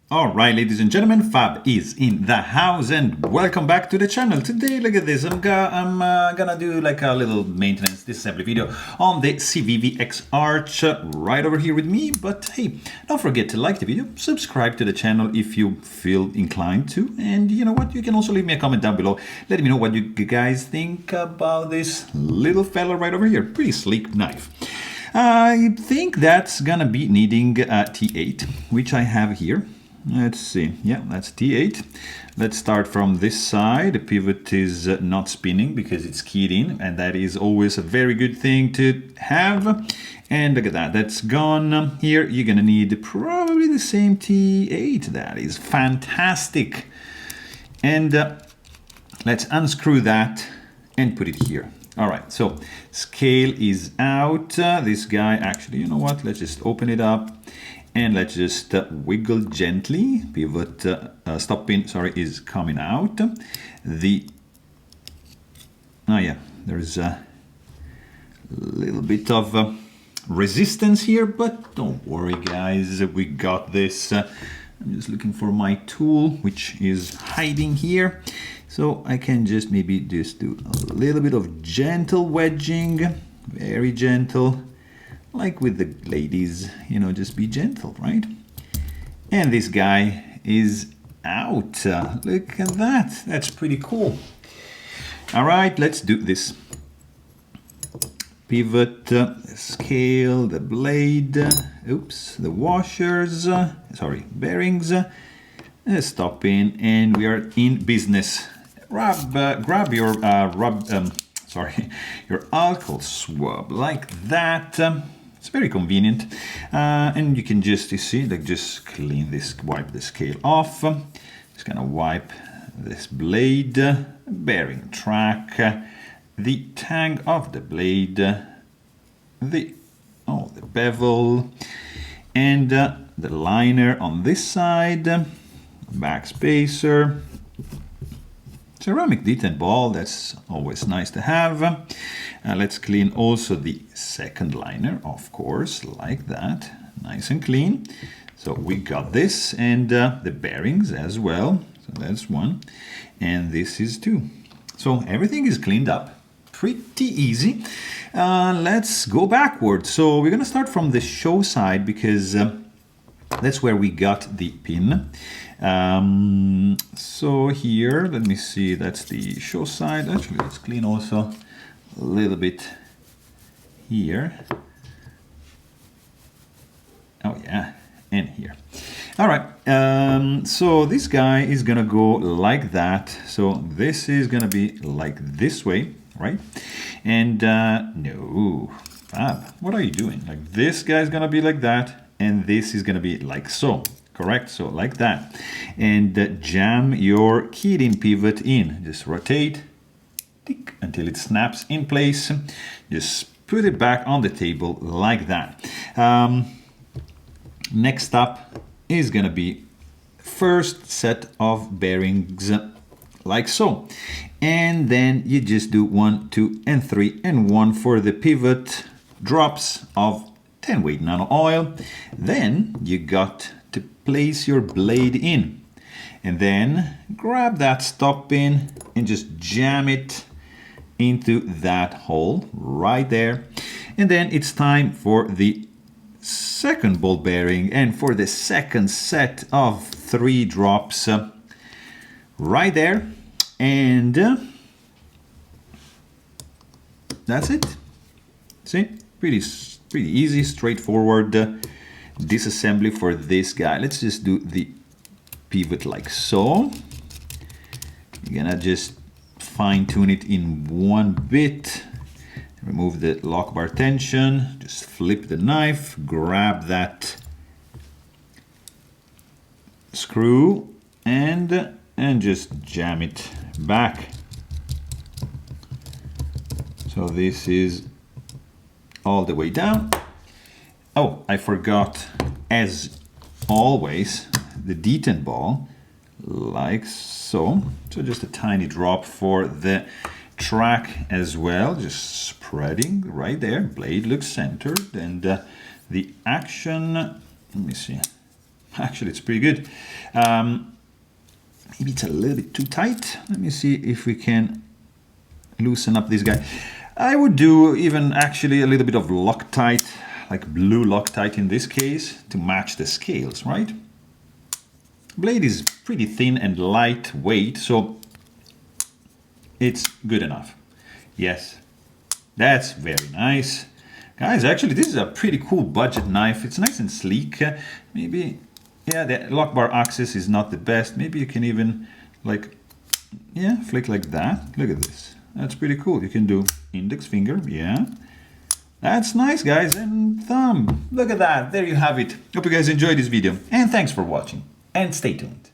All right, ladies and gentlemen, Fab is in the house and welcome back to the channel. Today, look at this, I'm gonna do like a little maintenance disassembly video on the Civivi Exarch right over here with me. But hey, don't forget to like the video, subscribe to the channel if you feel inclined to, and you know what, you can also leave me a comment down below. Let me know what you guys think about this little fella right over here. Pretty sleek knife. I think that's gonna be needing a T8, which I have here. Let's see, yeah, that's T8. Let's start from this side. The pivot is not spinning because it's keyed in, and that is always a very good thing to have. And look at that, that's gone. Here you're gonna need probably the same T8. That is fantastic. And let's unscrew that and put it here. All right, so scale is out. This guy, actually, you know what? Let's just open it up. And let's just wiggle gently. Pivot stop pin, sorry, is coming out. Oh yeah, there's a little bit of resistance here, but don't worry, guys, we got this. I'm just looking for my tool, which is hiding here. So I can just maybe just do a little bit of gentle wedging, very gentle. Like with the ladies, you know, just be gentle, right? And this guy is out. Look at that. That's pretty cool. All right, let's do this. Pivot, scale, the blade, oops, the washers, sorry, bearings, stop in, and we are in business. Grab your your alcohol swab like that. It's very convenient, and you can just, you see, like just clean this, wipe the scale off. Just gonna wipe this blade, bearing track, the tang of the blade, the bevel, and the liner on this side, back spacer. Ceramic detent ball, that's always nice to have. Let's clean also the second liner, of course, like that, nice and clean. So we got this, and the bearings as well. So that's one, and this is two. So everything is cleaned up, pretty easy. Let's go backwards. So we're gonna start from the show side because that's where we got the pin. So here, let me see, that's the show side. Actually, let's clean also a little bit here. Oh yeah, and here. All right, so this guy is gonna go like that. So this is gonna be like this way, right? And no, Fab, what are you doing? Like this guy's gonna be like that, and this is gonna be like so. Correct, so like that. And jam your keyed in pivot in. Just rotate tick, until it snaps in place. Just put it back on the table like that. Next up is gonna be first set of bearings like so. And then you just do 1, 2, and 3, and 1 for the pivot drops of 10 weight nano oil. Then you got to place your blade in, and then grab that stop pin and just jam it into that hole right there. And then it's time for the second ball bearing and for the second set of 3 drops right there. And that's it. See, pretty easy, straightforward disassembly for this guy. Let's just do the pivot like so. You're gonna just fine tune it in one bit. Remove the lock bar tension, just flip the knife, grab that screw and just jam it back. So this is all the way down. Oh, I forgot, as always, the detent ball, like so. So just a tiny drop for the track as well, just spreading right there. Blade looks centered, and the action, let me see, Actually, it's pretty good. Maybe it's a little bit too tight. Let me see if we can loosen up this guy. I would do even actually a little bit of Loctite, like blue Loctite in this case, to match the scales, right? Blade is pretty thin and lightweight, so it's good enough. Yes, that's very nice. Guys, actually, this is a pretty cool budget knife. It's nice and sleek. Maybe, yeah, the lock bar axis is not the best. Maybe you can even, like, yeah, flick like that. Look at this. That's pretty cool. You can do index finger, yeah. That's nice, guys, and thumb. Look at that. There you have it. Hope you guys enjoyed this video, and thanks for watching. And stay tuned.